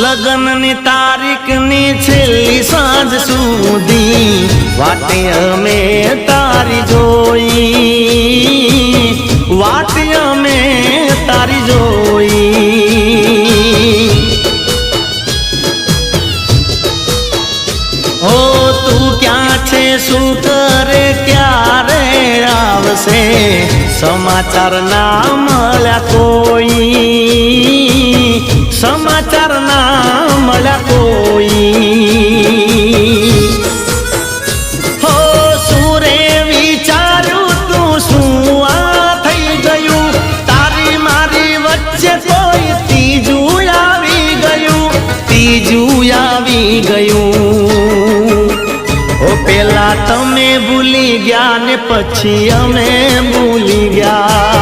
લગનની તારીખની છેલ્લી સાંજ સુધી વાટે અમે તારી જોઈ, વાટે અમે તારી જોઈ। હો તું ક્યાં છે, શું કરે, ક્યારે આવશે, સમાચાર ના મળ્યા કોઈ, સમાચાર ના મળ્યા કોઈ। હો સુરે વિચાર્યું તું શું આ થઈ ગયું, તારી મારી વચ્ચે કોઈ ત્રીજું આવી ગયું, ત્રીજું આવી ગયું। ઓ પેલા તમે ભૂલી ગયા ને પછી અમે ભૂલી ગયા।